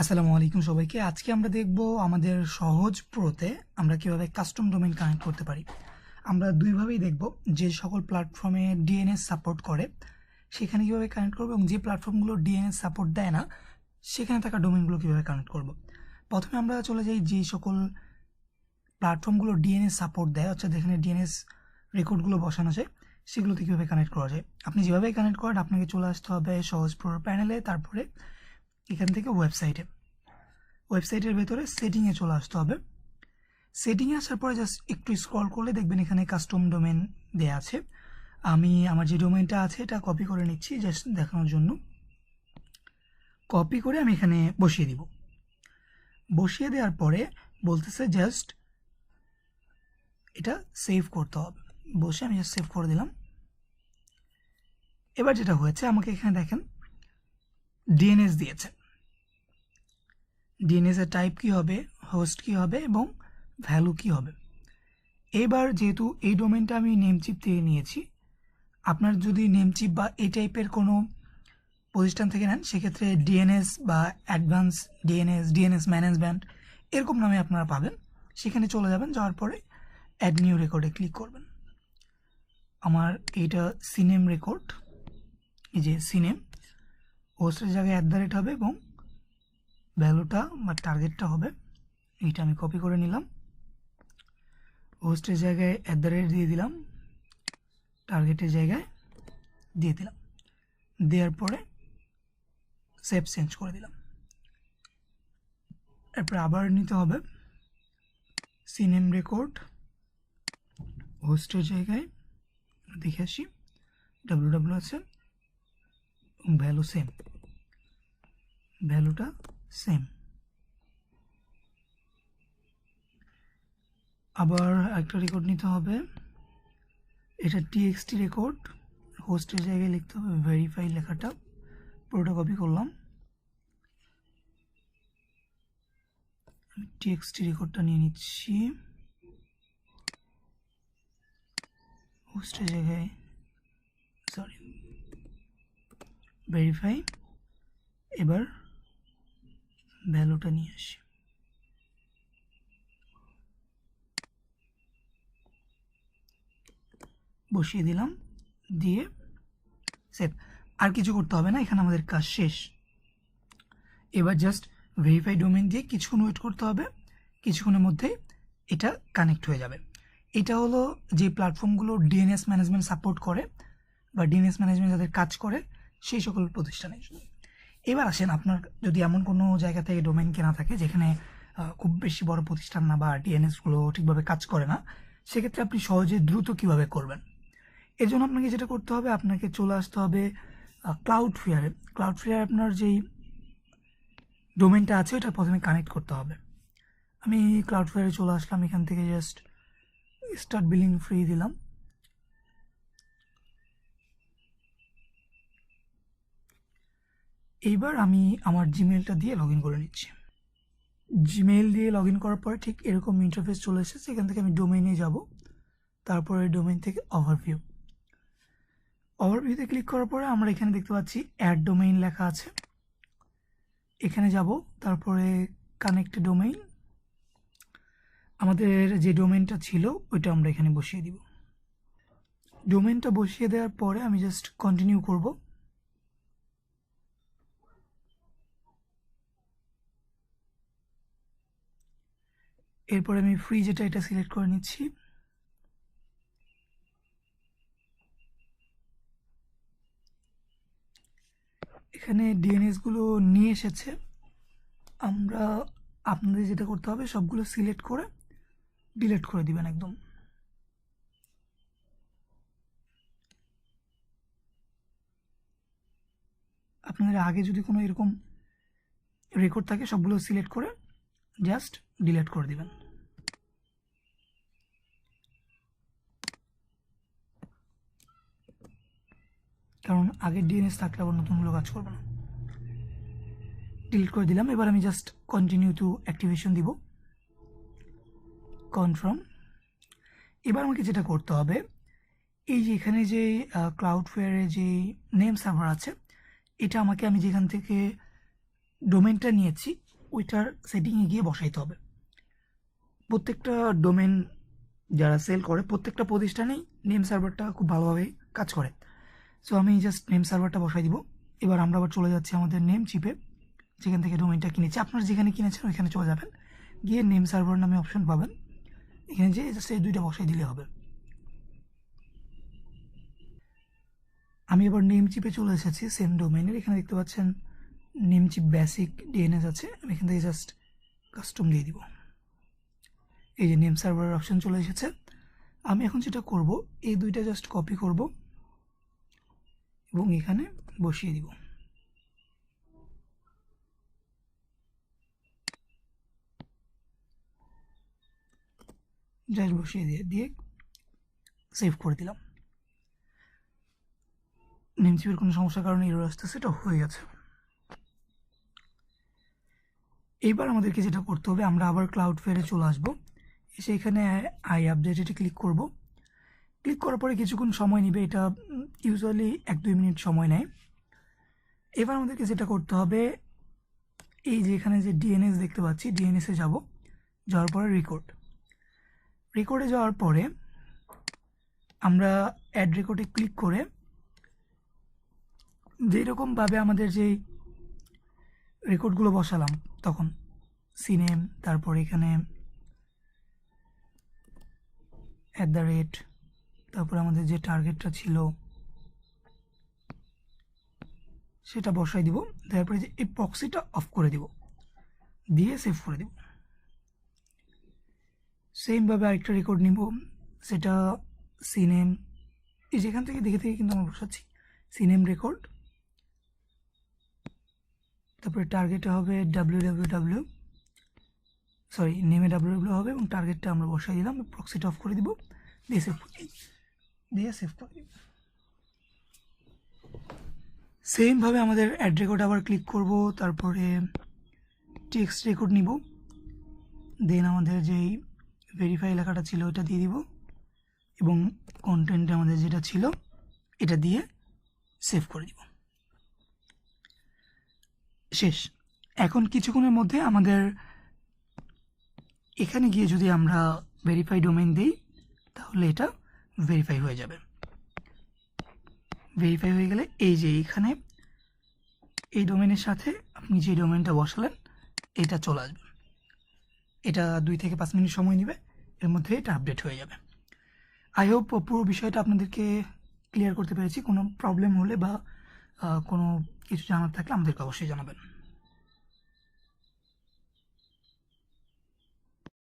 আসসালামু আলাইকুম সবাইকে। আজকে আমরা দেখব আমাদের সহজ প্রোতে আমরা কিভাবে কাস্টম ডোমেইন কানেক্ট করতে পারি। আমরা দুইভাবেই দেখব, যে সকল প্ল্যাটফর্মে ডিএনএস সাপোর্ট করে সেখানে কিভাবে কানেক্ট করব, এবং যে প্ল্যাটফর্মগুলো ডিএনএস সাপোর্ট দেয় না সেখানে থাকা ডোমেইনগুলো কিভাবে কানেক্ট করব। প্রথমে আমরা চলে যাই যে সকল প্ল্যাটফর্মগুলো ডিএনএস সাপোর্ট দেয়, অর্থাৎ যেখানে ডিএনএস রেকর্ডগুলো বসানো যায় সেগুলোতে কীভাবে কানেক্ট করা যায়। আপনি যেভাবেই কানেক্ট করেন আপনাকে চলে আসতে হবে সহজ প্রো প্যানেলে, তারপরে এখান থেকে ওয়েবসাইটের ভেতরে সেটিংয়ে চলে আসতে হবে। সেটিংয়ে আসার পরে জাস্ট একটু স্ক্রল করলে দেখবেন এখানে কাস্টম ডোমেন দেওয়া আছে। আমি আমার যে ডোমেনটা আছে এটা কপি করে নিচ্ছি জাস্ট দেখানোর জন্য। কপি করে আমি এখানে বসিয়ে দিব। বসিয়ে দেওয়ার পরে বলতেছে জাস্ট এটা সেভ করতে হবে। বসে আমি জাস্ট সেভ করে দিলাম। এবার যেটা হয়েছে, আমাকে এখানে দেখেন ডিএনএস দিয়েছে। ডিএনএস এর টাইপ কি হবে, হোস্ট কি হবে এবং ভ্যালু কি হবে। এবার যেহেতু এই ডোমেনটা আমি নেমচিপ থেকে নিয়েছি, আপনার যদি নেমচিপ বা এই টাইপের কোনো প্রতিষ্ঠান থেকে নেন সেক্ষেত্রে ডিএনএস বা অ্যাডভান্স ডিএনএস ম্যানেজমেন্ট এরকম নামে আপনারা পাবেন। সেখানে চলে যাবেন, যাওয়ার পরে অ্যাড নিউ রেকর্ডে ক্লিক করবেন। আমার এইটা সিনেম রেকর্ড, এই যে সিনেম, হোস্টের জায়গায় @ হবে এবং ভ্যালুটা বা টার্গেটটা হবে এইটা। আমি কপি করে নিলাম, হোস্টের জায়গায় @ দিয়ে দিলাম, টার্গেটের জায়গায় দিয়ে দিলাম। দেওয়ার পরে সেভ চেঞ্জ করে দিলাম। এরপরে আবার নিতে হবে সিনেম রেকর্ড, হোস্টের জায়গায় দেখে আসি www আছে, ভ্যালু সেম, ভ্যালুটা সেম। আবার একটা রেকর্ড নিতে হবে, এটা txt রেকর্ড, হোস্টের জায়গায় লিখতে হবে ভেরিফাই লেখাটা, পুরোটা কপি করলাম। txt রেকর্ডটা নিয়ে নিচ্ছি, হোস্টের জায়গায় ভেরিফাই। এবার ভ্যালুটা নিয়ে আসি, বসিয়ে দিলাম, দিয়ে সেভ। আর কিছু করতে হবে না, এখানে আমাদের কাজ শেষ। এবার জাস্ট ভেরিফাই ডোমেন দিয়ে কিছুক্ষণ ওয়েট করতে হবে, কিছুক্ষণের মধ্যেই এটা কানেক্ট হয়ে যাবে। এটা হলো যে প্ল্যাটফর্মগুলো ডিএনএস ম্যানেজমেন্ট সাপোর্ট করে বা ডিএনএস ম্যানেজমেন্ট যাদের কাজ করে সেই সকল প্রতিষ্ঠানের জন্য। এবার আসেন, আপনার যদি এমন কোনো জায়গা থেকে ডোমেন কেনা থাকে যেখানে খুব বেশি বড় প্রতিষ্ঠান না বা ডিএনএসগুলো ঠিকভাবে কাজ করে না, সেক্ষেত্রে আপনি সহজে দ্রুত কিভাবে করবেন। এর জন্য আপনাকে যেটা করতে হবে, আপনাকে চলে আসতে হবে ক্লাউডফ্লেয়ারে। ক্লাউডফ্লেয়ার আপনার যেই ডোমেনটা আছে ওটা প্রথমে কানেক্ট করতে হবে। আমি ক্লাউডফ্লেয়ারে চলে আসলাম, এখান থেকে জাস্ট স্টার্ট বিলিং ফ্রি দিলাম। এইবার আমি আমার জিমেলটা দিয়ে লগ ইন করে নিচ্ছি। জিমেল দিয়ে লগ ইন করার পরে ঠিক এরকম ইন্টারফেস চলে এসেছে। এখান থেকে আমি ডোমেইনে যাব, তারপরে ডোমেইন থেকে ওভারভিউতে ক্লিক করার পরে আমরা এখানে দেখতে পাচ্ছি অ্যাড ডোমেইন লেখা আছে। এখানে যাব, তারপরে কানেক্ট ডোমেইন, আমাদের যে ডোমেইনটা ছিল ওইটা আমরা এখানে বসিয়ে দিব। ডোমেইনটা বসিয়ে দেওয়ার পরে আমি জাস্ট কন্টিনিউ করব। এরপরে আমি ফ্রি যেটা এটা সিলেক্ট করে নিচ্ছি। এখানে ডিএনএসগুলো নিয়ে এসেছে। আমরা আপনাদের যেটা করতে হবে, সবগুলো সিলেক্ট করে ডিলিট করে দিবেন একদম। আপনাদের আগে যদি কোনো এরকম রেকর্ড থাকে সবগুলো সিলেক্ট করে জাস্ট ডিলিট করে দিবেন। কারণ আগের ডিএনএস থাকলে আবার নতুনগুলো কাজ করবে না। ডিলিট করে দিলাম। এবার আমি জাস্ট কন্টিনিউ টু অ্যাক্টিভেশন দিব, কনফার্ম। এবার আমাকে যেটা করতে হবে, এই যে এখানে যে ক্লাউডফ্লেয়ারে যে নেম সার্ভার আছে, এটা আমি যেখান থেকে ডোমেনটা নিয়েছি ওইটার সেটিংয়ে গিয়ে বসাইতে হবে। প্রত্যেকটা ডোমেন যারা সেল করে প্রত্যেকটা প্রতিষ্ঠানেই নেম সার্ভারটা খুব ভালোভাবে কাজ করে। সো আমি জাস্ট নেম সার্ভারটা বসাই দিব। এবার আমরা আবার চলে যাচ্ছি আমাদের নেম চিপে, যেখান থেকে ডোমেনটা কিনেছি। আপনারা যেখানে কিনেছেন ওইখানে চলে যাবেন, গিয়ে নেম সার্ভার নামে অপশন পাবেন, এখানে যে জাস্ট এই দুইটা বসাই দিলে হবে। আমি এবার নেম চিপে চলে এসেছি সেম ডোমেনের। এখানে দেখতে পাচ্ছেন নেম চিপ বেসিক ডিএনএস আছে। আমি এখান থেকে জাস্ট কাস্টম দিয়ে দিব। এই যে নেম সার্ভারের অপশন চলে এসেছে। আমি এখন যেটা করব, এই দুইটা জাস্ট কপি করব এবং এখানে বসিয়ে দিব। জাস্ট বসিয়ে দিয়ে সেভ করে দিলাম। নেম চিপের কোনো সমস্যার কারণে এরর আসতেছে, এটা হয়ে গেছে। এইবার আমাদেরকে যেটা করতে হবে, আমরা আবার ক্লাউডফেয়ারে চলে আসবো, এসে এখানে আই আপডেটে ক্লিক করব। ক্লিক করার পরে কিছুক্ষণ সময় নেবে, এটা ইউজুয়ালি 1-2 মিনিট সময় নেয়। এবার আমাদেরকে যেটা করতে হবে, এই যে এখানে যে ডিএনএস দেখতে পাচ্ছি, ডিএনএসে যাব, যাওয়ার পরে রেকর্ডে যাওয়ার পরে আমরা অ্যাড রেকর্ডে ক্লিক করে যেরকমভাবে আমাদের যেই রেকর্ডগুলো বসালাম তখন সিনেম, তারপর এখানে @ তারপর আমাদের যে টার্গেটটা ছিল সেটা বসাই দিব। তারপরে যে এই প্রক্সিটা অফ করে দিব, দিয়ে সেভ করে দিব। সেমভাবে আরেকটা রেকর্ড নিব, সেটা সিনেম, এই যেখান থেকে দেখে কিন্তু আমরা বসাচ্ছি সিনেম রেকর্ড। তারপরে টার্গেটে হবে www, সরি নেমে www হবে এবং টার্গেটটা আমরা বসাই দিলাম, প্রক্সিটা অফ করে দিব, দিয়ে সেভ করে দিব। সেমভাবে আমাদের অ্যাড রেকর্ড আবার ক্লিক করব, তারপরে টেক্সট রেকর্ড নিব, দেন আমাদের যেই ভেরিফাই লেখাটা ছিল ওটা দিয়ে দিব এবং কন্টেন্টে আমাদের যেটা ছিল এটা দিয়ে সেভ করে দিব। শেষ। এখন কিছুক্ষণের মধ্যে আমাদের এখানে গিয়ে যদি আমরা ভেরিফাই ডোমেইন দিই তাহলে এটা ভেরিফাই হয়ে যাবে। ভেরিফাই হয়ে গেলে এই যে এখানে এই ডোমেনের সাথে আপনি যে ডোমেনটা বসালেন এটা চলে আসবে। এটা 2 থেকে 5 মিনিট সময় নেবে, এর মধ্যে এটা আপডেট হয়ে যাবে। আই হোপ পুরো বিষয়টা আপনাদেরকে ক্লিয়ার করতে পেরেছি। কোনো প্রবলেম হলে বা কোনো কিছু জানার থাকলে আমাদেরকে অবশ্যই জানাবেন।